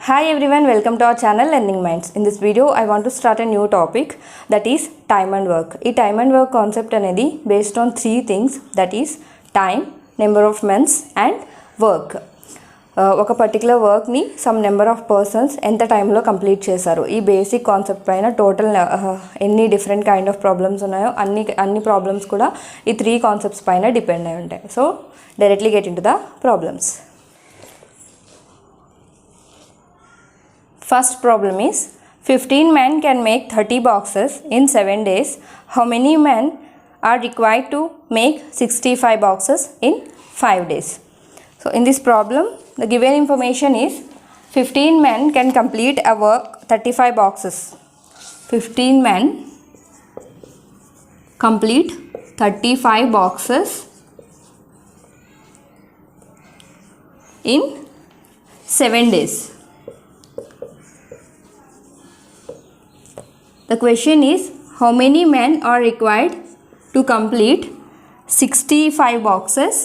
Hi everyone, welcome to our channel Learning Minds. In this video, I want to start a new topic, that is time and work. This time and work concept anedi based on three things, that is time, number of months and work. ఒక particular వర్క్ని some number of persons ఎంత టైంలో complete చేశారు. ఈ basic concept పైన total ఎన్ని different kind of problems ఉన్నాయో అన్ని ప్రాబ్లమ్స్ కూడా ఈ త్రీ కాన్సెప్ట్స్ పైన డిపెండ్ అయి ఉంటాయి. So directly get in to the problems. First problem is 15 men can make 30 boxes in 7 days. How many men are required to make 65 boxes in 5 days? So in this problem, the given information is 15 men can complete a work 35 boxes. 15 men complete 35 boxes in 7 days. The question is, how many men are required to complete 65 boxes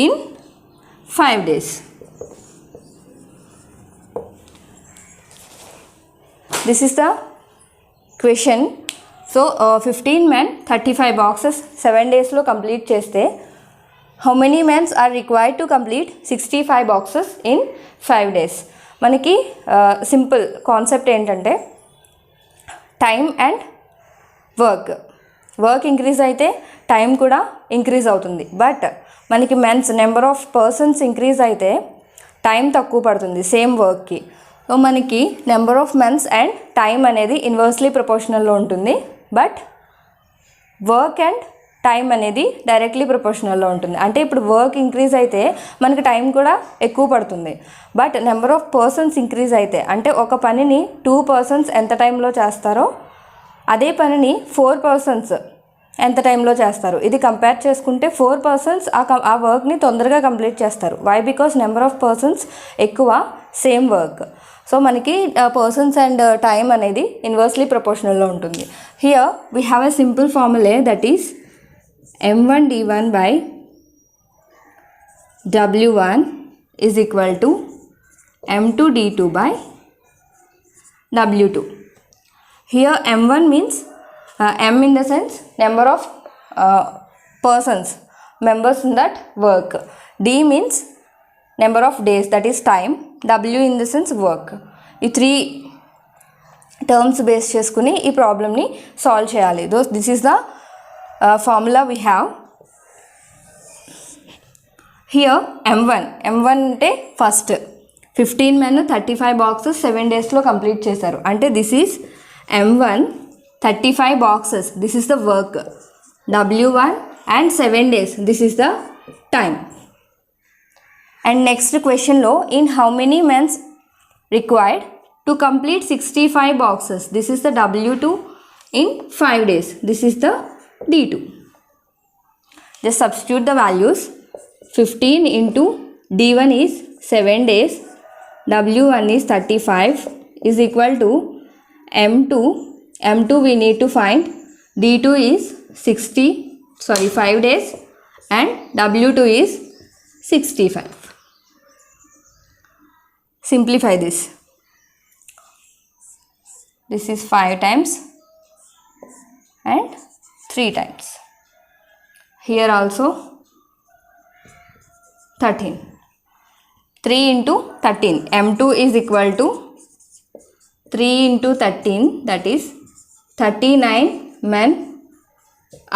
in 5 days? This is the question. So 15 men 35 boxes 7 days lo complete cheste, how many men are required to complete 65 boxes in 5 days? మనకి simple concept ఏంటంటే time and work increase అయితే time కూడా increase అవుతుంది. But మనకి number of persons increase అయితే time తక్కువ పడుతుంది same వర్క్కి. సో మనకి number of mens and time అనేది ఇన్వర్స్లీ ప్రపోర్షనల్లో ఉంటుంది. బట్ వర్క్ అండ్ టైం అనేది డైరెక్ట్లీ ప్రపోర్షనల్లో ఉంటుంది. అంటే ఇప్పుడు వర్క్ ఇంక్రీజ్ అయితే మనకి టైం కూడా ఎక్కువ పడుతుంది. But number of persons increase అయితే, అంటే ఒక పనిని 2 పర్సన్స్ ఎంత టైంలో చేస్తారో అదే పనిని 4 పర్సన్స్ ఎంత టైంలో చేస్తారు. ఇది కంపేర్ చేసుకుంటే 4 పర్సన్స్ ఆ వర్క్ని తొందరగా కంప్లీట్ చేస్తారు. Why? Because number of persons ఎక్కువ, సేమ్ వర్క్. సో మనకి పర్సన్స్ అండ్ టైం అనేది ఇన్వర్స్లీ ప్రపోర్షనల్లో ఉంటుంది. Here we have a simple formula, that is m1 d1 by w1 is equal to m2 d2 by w2. Here m1 means m in the sense number of persons, members in that work. D means number of days, that is time. W in the sense work. ఈ 3 terms base చేసుకుని ఈ ప్రాబ్లమ్ని solve చేయాలి. This is the formula we have. Here m1 అంటే first 15 men 35 boxes 7 daysలో complete చేశారు. అంటే this is m1 35 boxes, this is the work. w1 and 7 days, this is the time. And next క్వశ్చన్లో in how many mens required to complete 65 boxes, this is the w2 in 5 days, this is the d2. Just substitute the values. 15 into d1 is 7 days, w1 is 35 is equal to m2 we need to find, d2 is 5 days and w2 is 65. Simplify this. This is 5 times and 3 times. Here also 13. 3 into 13. m2 is equal to 3 into 13, that is 39 men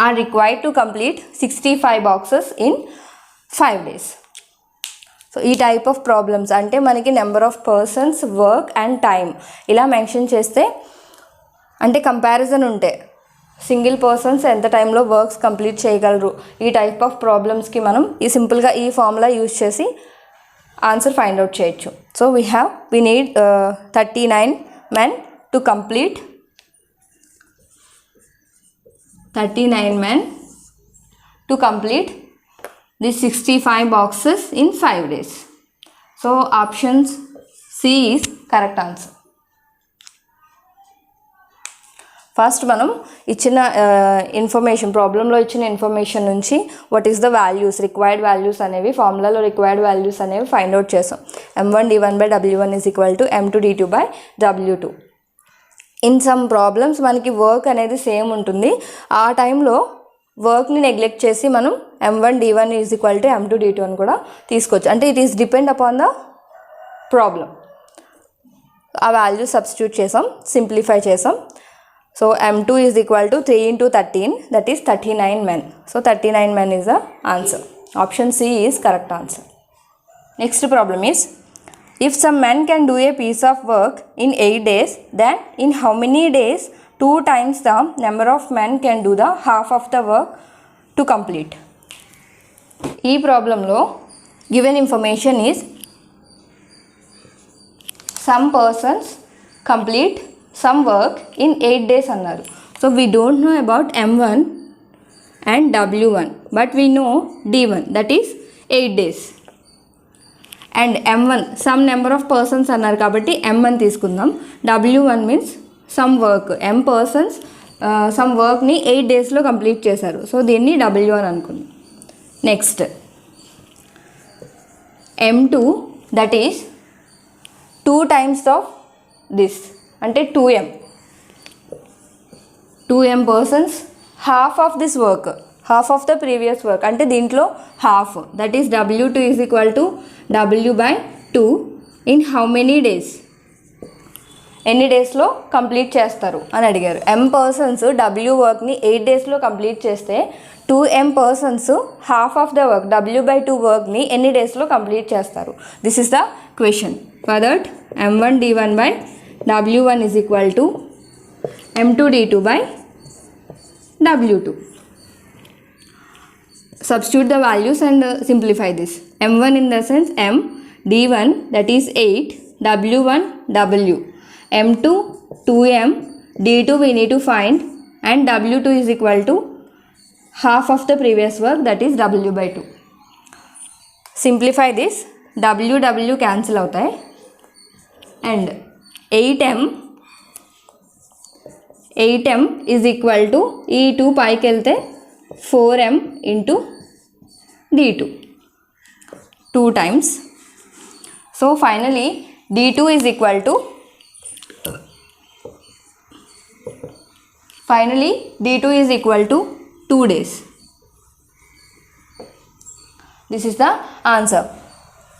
are required to complete 65 boxes in 5 days. So ఈ type of problems అంటే మనకి number of persons, work and time ఇలా mention చేస్తే, అంటే comparison ఉంటే single persons ఎంత టైంలో works complete చేయగలరు, ఈ టైప్ ఆఫ్ ప్రాబ్లమ్స్కి మనం సింపుల్గా ఈ ఫార్ములా యూజ్ చేసి ఆన్సర్ ఫైండ్ అవుట్ చేయొచ్చు. So we need 39 men to complete 39 men to complete the 65 boxes in 5 days. So options C is correct answer. First మనం ఇచ్చిన ఇన్ఫర్మేషన్, ప్రాబ్లంలో ఇచ్చిన ఇన్ఫర్మేషన్ నుంచి what is the values, required values అనేవి, ఫార్ములాలో required values అనేవి find out చేసాం. m1d1/w1 is equal to m2d2/w2. In some problems మనకి work అనేది సేమ్ ఉంటుంది. ఆ టైంలో వర్క్ని నెగ్లెక్ట్ చేసి మనం m1d1 is equal to m2d2 అని కూడా తీసుకోవచ్చు. అంటే it is depend upon the problem. ఆ వాల్యూ సబ్స్టిట్యూట్ చేసాం, సింప్లిఫై చేసాం. So m2 is equal to 3 into 13, that is 39 men. So 39 men is the answer. Option C is correct answer. Next problem is, if some men can do a piece of work in 8 days, then in how many days 2 times the number of men can do the half of the work to complete? ఈ ప్రాబ్లంలో given information is some persons complete some work in 8 days అన్నారు. So we don't know about m1 and w1, but we know d1, that is 8 days. And m1 some number of persons అన్నారు కాబట్టి m1 తీసుకుందాం. w1 means some work, m persons some వర్క్ని 8 డేస్లో complete చేశారు. So దీన్ని w1 అనుకుందాం. Next m2, that is 2 times of this, అంటే 2m persons, half of this work, half of the previous work, అంటే దీంట్లో half, that is w2 is equal to w/2 in how many days, ఎన్ని డేస్లో complete చేస్తారు అని అడిగారు. m persons w వర్క్ని 8 డేస్లో కంప్లీట్ చేస్తే 2m persons half of the work w/2 వర్క్ని ఎన్ని డేస్లో కంప్లీట్ చేస్తారు. This is the question. For that m1d1/w1 is equal to m2d2/w2. Substitute the values and simplify this. m1 in the sense m, d1 that is 8, w1 w, m2 2m, d2 we need to find, and w2 is equal to half of the previous work, that is w/2. Simplify this, w cancel అవుతాయి, and 8m is equal to ఈ 2 పైకి వెళ్తే 4m into d2 2 times. So finally d2 is equal to 2 days. This is the answer.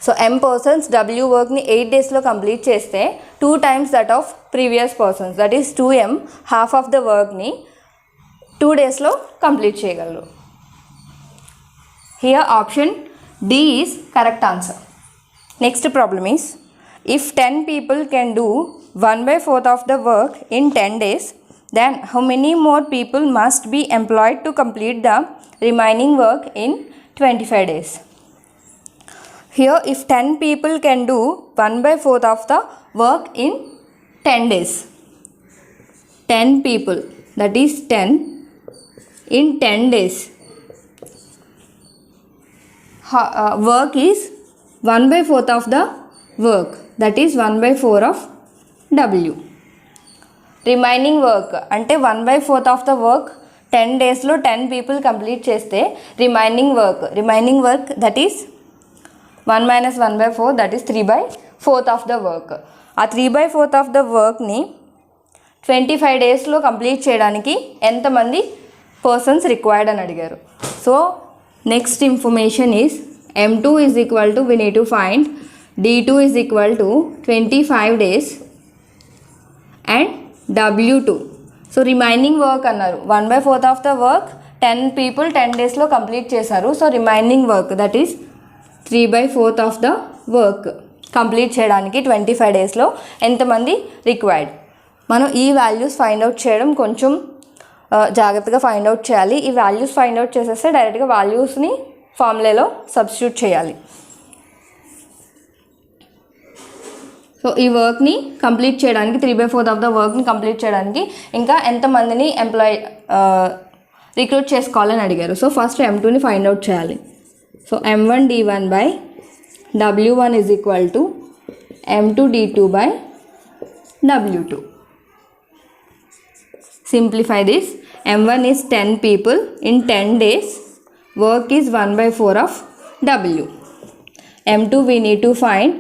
So m persons w వర్క్ని 8 డేస్లో complete చేస్తే 2 times that of previous persons, that is 2m, half of the వర్క్ని 2 డేస్లో complete చేయగలరు. Here option D is correct answer. Next problem is, if 10 people can do 1/4 of the work in 10 days, then how many more people must be employed to complete the remaining work in 25 days? Here, if 10 people can do 1/4 of the work in 10 days, 10 people, that is 10 in 10 days, work is 1/4 of the work, that is 1/4 of w. Remaining work అంటే 1/4 of the work 10 డేస్లో 10 people complete చేస్తే remaining work that is 1 minus 1/4, that is 3/4 of the work. ఆ 3/4 of the వర్క్ని 25 డేస్లో complete చేయడానికి ఎంతమంది persons required అని అడిగారు. So next information is m2 is equal to, we need to find d2 is equal to 25 days and w2. So remaining work అన్నారు, 1/4 of the work 10 people 10 డేస్లో complete చేశారు. So remaining work that is 3/4 of the work complete చేయడానికి 25 డేస్లో ఎంతమంది required. మనం ఈ values find out చేయడం కొంచెం జాగ్రత్తగా ఫైండ్ అవుట్ చేయాలి. ఈ వాల్యూస్ ఫైండ్ అవుట్ చేసేస్తే డైరెక్ట్గా వాల్యూస్ని ఫార్ములాలో సబ్స్టిట్యూట్ చేయాలి. సో ఈ వర్క్ని కంప్లీట్ చేయడానికి 3/4 ఆఫ్ ద వర్క్ని కంప్లీట్ చేయడానికి ఇంకా ఎంతమందిని రిక్రూట్ చేసుకోవాలని అడిగారు. సో ఫస్ట్ m2ని ఫైండ్ అవుట్ చేయాలి. So m1d1/w1 is equal to m2d2/w2. simplify this. M1 is 10 people in 10 days. Work is 1/4 of W. M2 we need to find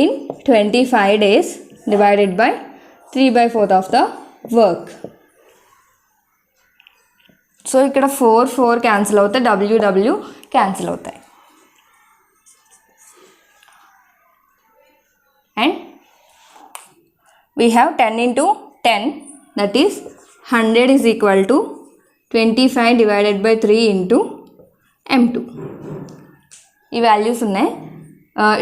in 25 days divided by 3/4 of the work. So ఇక్కడ 4 cancel అవుతాయి, W cancel అవుతాయి. And we have 10 into 10, that is 100 is equal to 25 divided by 3 into M2. ఈ values ఉన్నాయి.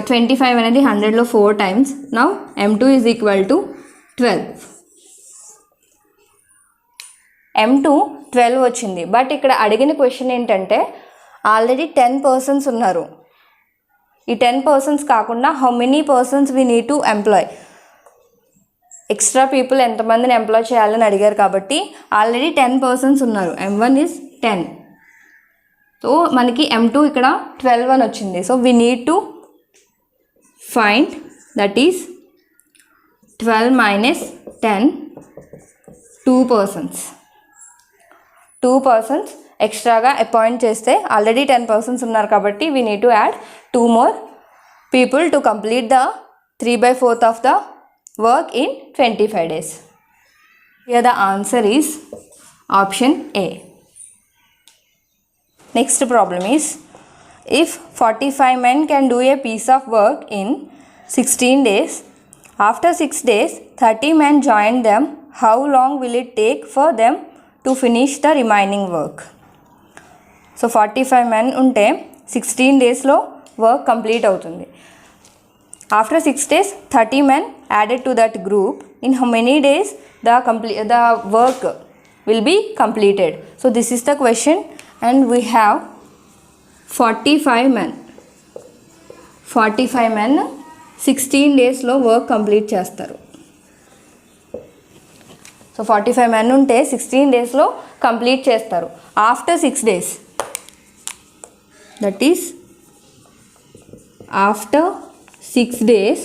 25 అనేది 100లో 4 times. Now M2 is equal to 12. M2 12 వచ్చింది. But ఇక్కడ అడిగిన question ఏంటంటే ఆల్రెడీ 10 persons ఉన్నారు. ఈ 10 persons కాకుండా how many persons we need to employee, extra people ఎంతమందిని ఎంప్లాయ్ చేయాలని అడిగారు కాబట్టి ఆల్రెడీ 10 persons ఉన్నారు. M1 is 10. సో మనకి M2 ఇక్కడ 12 అని వచ్చింది. So we need to find, that is 12 minus 10, 2 persons. 2 persons ఎక్స్ట్రాగా అపాయింట్ చేస్తే ఆల్రెడీ 10 persons ఉన్నారు కాబట్టి we need to add 2 more people to complete the 3/4 of the work in 25 days. Here the answer is option A. Next problem is, if 45 men can do a piece of work in 16 days, after 6 days 30 men join them, how long will it take for them to finish the remaining work? So 45 men ఉంటే 16 daysలో work complete అవుతుంది. After 6 days 30 men added to that group. In how many days the work will be completed? So this is the question, and we have 45 men. 45 men 16 daysలో work complete చేస్తారు. So 45 men ఉంటే 16 daysలో complete చేస్తారు. After 6 days, that is after 6 days,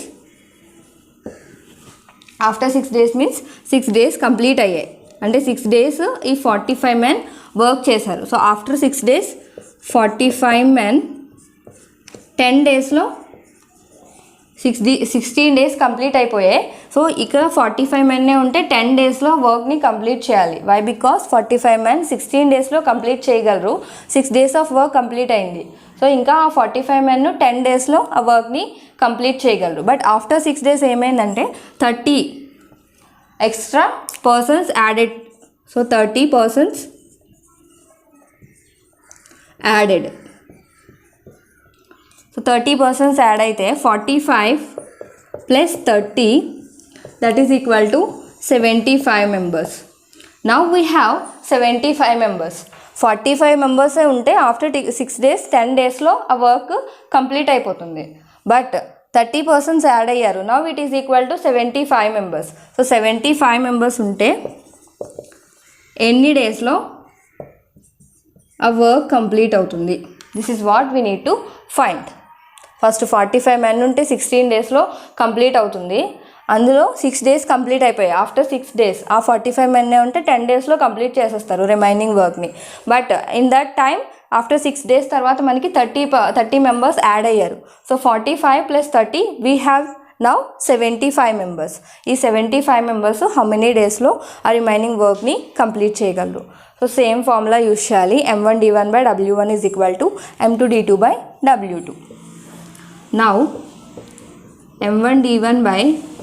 after 6 days means 6 days complete అయ్యాయి అంటే 6 days ఈ 45 men work చేశారు. So after 6 days 45 men 10 daysలో 16 days complete అయిపోయాయి. So ఇక్కడ 45 men ఉంటే 10 daysలో వర్క్ని కంప్లీట్ చేయాలి. వై? బికాస్ 45 men 16 daysలో కంప్లీట్ చేయగలరు. 6 days ఆఫ్ వర్క్ కంప్లీట్ అయింది. సో ఇంకా ఆ 45 men 10 daysలో ఆ వర్క్ని కంప్లీట్ చేయగలరు. బట్ ఆఫ్టర్ 6 days ఏమైందంటే 30 extra persons added. So 30 persons added. So 30 persons add అయితే 45 plus 30, that is equal to 75 members. Now we have 75 members. 45 members ఉంటే ఆఫ్టర్ 6 days 10 daysలో ఆ వర్క్ కంప్లీట్ అయిపోతుంది. బట్ 30 persons యాడ్ అయ్యారు. Now it is equal to 75 members. So 75 members ఉంటే ఎన్ని డేస్లో ఆ work complete అవుతుంది? This is what we need to find. First 45 men ఉంటే 16 daysలో కంప్లీట్ అవుతుంది. అందులో 6 days కంప్లీట్ అయిపోయాయి. ఆఫ్టర్ 6 days ఆ 45 men ఉంటే 10 daysలో కంప్లీట్ చేసేస్తారు రిమైనింగ్ వర్క్ని. But in that time after 6 days తర్వాత మనకి 30 members యాడ్ అయ్యారు. So 45 plus 30 we have now 75 members. ఈ 75 members హౌ మెనీ డేస్లో ఆ రిమైనింగ్ వర్క్ని కంప్లీట్ చేయగలరు? సో సేమ్ ఫార్ములా యూజ్ చేయాలి. M1 D1 by W1 is equal to M2 D2 by W2. Now M1 D1 by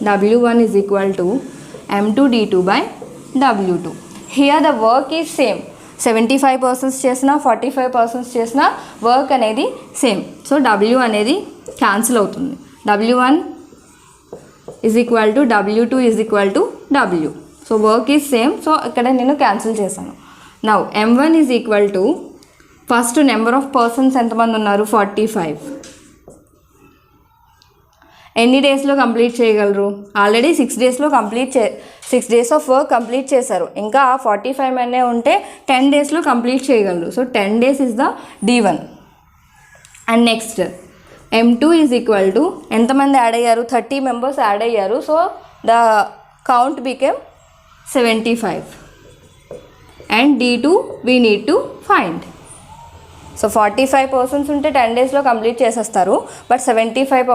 W1 is equal to M2 D2 by W2. Here the work is same. 75 persons చేసిన 45 persons చేసిన work అనేది same. So W అనేది cancel అవుతుంది. W1 is equal to W2 is equal to W. So work is same. So ఇక్కడ నేను cancel చేశాను. Now M1 is equal to, first number of persons ఎంతమంది ఉన్నారు? 45. ఎన్ని డేస్లో కంప్లీట్ చేయగలరు? Already 6 daysలో 6 days of work complete చేశారు. ఇంకా 45 men ఉంటే 10 daysలో కంప్లీట్ చేయగలరు. So 10 days is the D1. And next M2 is equal to, ఎంతమంది యాడ్ అయ్యారు? 30 members యాడ్ అయ్యారు. So the count became 75. and D2 we need to find. So 45 persons ఉంటే 10 డేస్లో complete చేసేస్తారు. బట్ 75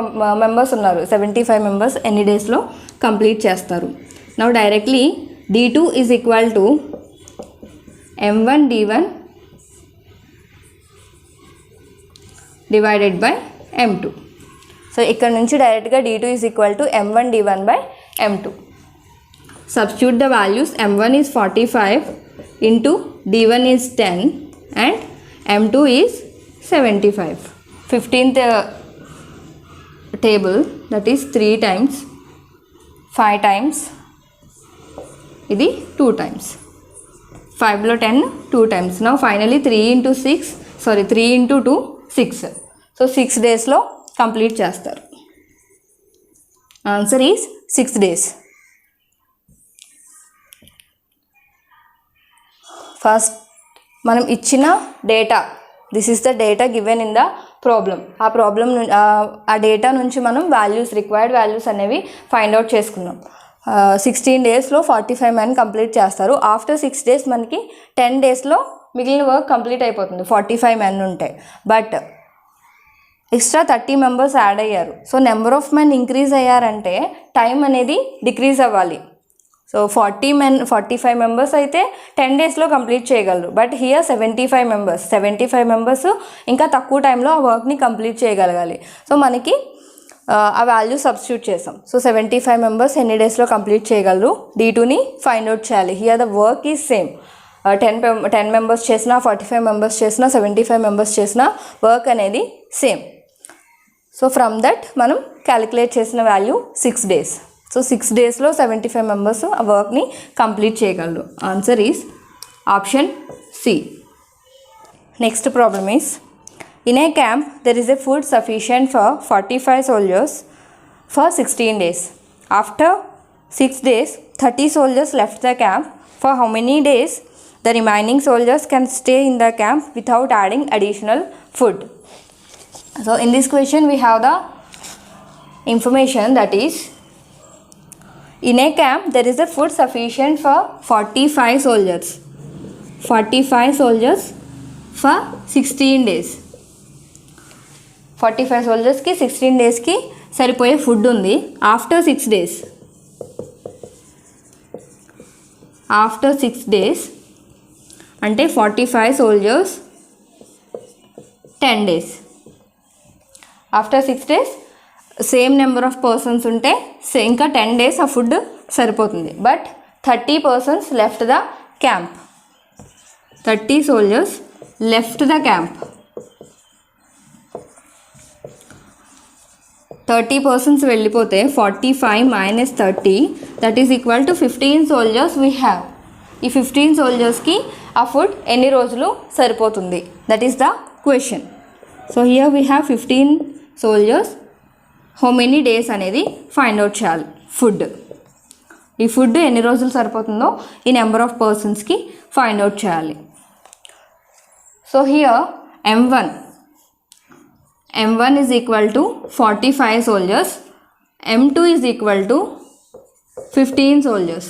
మెంబర్స్ ఉన్నారు. 75 members ఎన్ని డేస్లో కంప్లీట్ చేస్తారు? Now directly D2 is equal to M1 D1 divided by M2. So ఇక్కడ నుంచి డైరెక్ట్గా D2 is equal to M1 D1 by M2. Substitute the values. M1 is 45 into D1 is 10 and M2 is 75. 15th table, that is 3 times 5 times ఇది 2 times 5లో 10 2 times. Now finally 3 into 2 6. So 6 డేస్లో complete చేస్తారు. Answer is 6 days. First మనం ఇచ్చిన data, this is the data given in the problem. ఆ data నుంచి మనం required values అనేవి find out చేసుకున్నాం. 16 డేస్లో 45 men కంప్లీట్ చేస్తారు. ఆఫ్టర్ 6 days మనకి 10 daysలో మిగిలిన వర్క్ కంప్లీట్ అయిపోతుంది 45 men ఉంటాయి. బట్ ఎక్స్ట్రా 30 members యాడ్ అయ్యారు. So number of men increase అయ్యారంటే టైం అనేది డిక్రీజ్ అవ్వాలి. సో 45 members అయితే 10 daysలో కంప్లీట్ చేయగలరు. బట్ హియర్ 75 members ఇంకా తక్కువ టైంలో ఆ వర్క్ని కంప్లీట్ చేయగలగాలి. సో మనకి ఆ వాల్యూ సబ్స్టిట్యూట్ చేసాం. సో 75 members ఎన్ని డేస్లో కంప్లీట్ చేయగలరు? D2ని ఫైండ్ అవుట్ చేయాలి. Here the work is same. 10 members చేసినా 45 members చేసినా 75 members చేసినా వర్క్ అనేది సేమ్. సో ఫ్రమ్ దట్ మనం క్యాలిక్యులేట్ చేసిన వాల్యూ 6 days. సో 6 daysలో 75 members ఆ వర్క్ని కంప్లీట్ చేయగలరు. Answer is option C. Next problem is, in a camp there is a food sufficient for 45 soldiers for 16 days. After 6 days 30 soldiers left the camp. For how many days the remaining soldiers can stay in the camp without adding additional food? So in this question we have the information that is, in a camp there is a food sufficient for 45 soldiers. 45 soldiers for 16 days. 45 soldiersకి 16 daysకి సరిపోయే food ఉంది. After 6 days అంటే 45 soldiers 10 days. After 6 days same number of persons ఉంటే ఇంకా 10 days ఆ food సరిపోతుంది. But 30 persons left the camp. 30 soldiers left the camp. 30 persons వెళ్ళిపోతే 45 minus 30 that is equal to 15 soldiers we have. ఈ 15 soldiersకి ఆ food ఎన్ని రోజులు సరిపోతుంది? That is the question. So here we have 15 soldiers. How many days అనేది find out చేయాలి. ఈ food ఎన్ని రోజులు సరిపోతుందో ఈ నెంబర్ ఆఫ్ పర్సన్స్కి ఫైండ్ అవుట్ చేయాలి. So here M1 is equal to 45 soldiers. M2 is equal to 15 soldiers.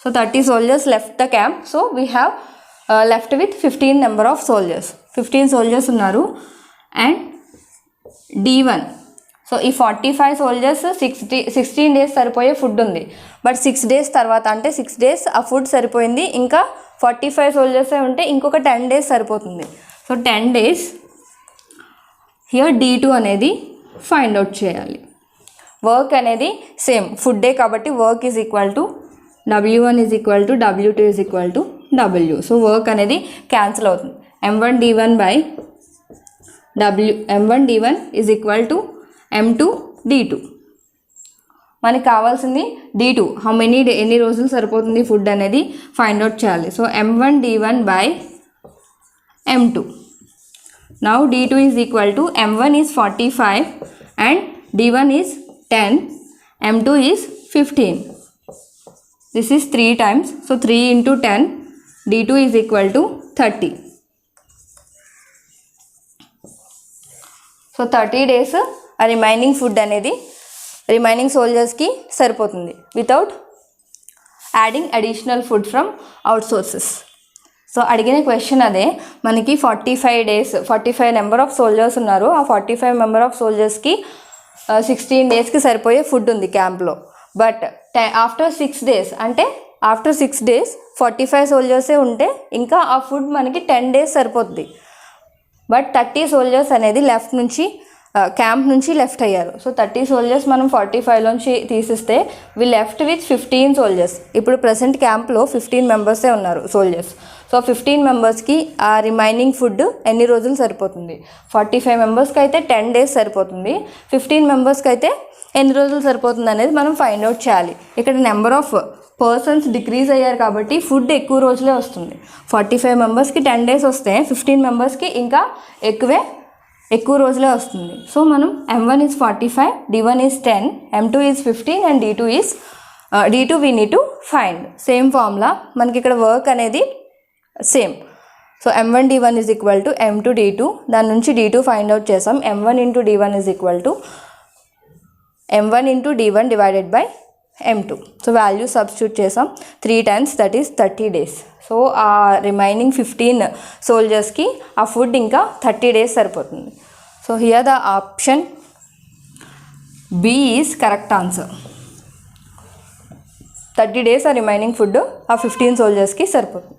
So 30 soldiers left the camp. So we have left with 15 number of soldiers. 15 soldiers ఉన్నారు. And D1, so ఈ 45 soldiers 16 days సరిపోయే food ఉంది. But 6 days తర్వాత అంటే 6 days ఆ food సరిపోయింది. ఇంకా 45 soldiers ఉంటే ఇంకొక 10 days సరిపోతుంది. సో 10 days హియర్ D2 అనేది ఫైండ్ అవుట్ చేయాలి. వర్క్ అనేది సేమ్ ఫుడ్డే కాబట్టి work is equal to W1 is equal to W2 is equal to W. So work అనేది క్యాన్సిల్ అవుతుంది. M1 D1 is equal to M2 D2. మనకి కావాల్సింది D2 ఎన్ని రోజులు సరిపోతుంది ఫుడ్ అనేది ఫైండ్ అవుట్ చేయాలి. So M1 D1 by M2. Now D2 is equal to M1 is 45 and D1 is 10, M2 is 15. This is 3 times. So 3 into 10 D2 is equal to 30. So 30 days ఆ remaining food అనేది remaining సోల్జర్స్కి సరిపోతుంది without adding additional food from out sources. So అడిగిన question అదే, మనకి 45 days 45 number of soldiers ఉన్నారు. ఆ 45 number of సోల్జర్స్కి 16 daysకి సరిపోయే food ఉంది క్యాంప్లో. బట్ ఆఫ్టర్ 6 days అంటే ఆఫ్టర్ 6 days 45 సోల్జర్సే ఉంటే ఇంకా ఆ ఫుడ్ మనకి 10 days సరిపోతుంది. బట్ 30 సోల్జర్స్ అనేది లెఫ్ట్ నుంచి క్యాంప్ నుంచి లెఫ్ట్ అయ్యారు. సో 30 సోల్జర్స్ మనం 45లోంచి తీసిస్తే వి లెఫ్ట్ విత్ 15 సోల్జర్స్. ఇప్పుడు ప్రజెంట్ క్యాంప్లో 15 మెంబర్సే ఉన్నారు సోల్జర్స్. సో 15 మెంబర్స్కి ఆ రిమైనింగ్ ఫుడ్ ఎన్ని రోజులు సరిపోతుంది? 45 మెంబర్స్కి అయితే 10 days సరిపోతుంది. 15 మెంబర్స్కి అయితే ఎన్ని రోజులు సరిపోతుంది అనేది మనం ఫైండ్ అవుట్ చేయాలి. ఇక్కడ నెంబర్ ఆఫ్ పర్సన్స్ డిక్రీజ్ అయ్యారు కాబట్టి ఫుడ్ ఎక్కువ రోజులే వస్తుంది. 45 మెంబర్స్కి 10 days వస్తే 15 మెంబర్స్కి ఇంకా ఎక్కువ రోజులే వస్తుంది. సో మనం M1 is 45, D1 is 10, M2 is 15 and D2 we need to find. Same formula మనకి ఇక్కడ వర్క్ అనేది same. So M1 D1 is equal to M2 D2, దాని నుంచి D2 ఫైండ్ అవుట్ చేసాం. M1 into D1 is equal to M1 into D1 divided by M2. So value substitute చేసాం 3 times, that is 30 days. So ఆ remaining 15 సోల్జర్స్కి ఆ food ఇంకా 30 days సరిపోతుంది. So here the option B is correct answer. 30 days ఆ remaining food ఆ 15 సోల్జర్స్కి సరిపోతుంది.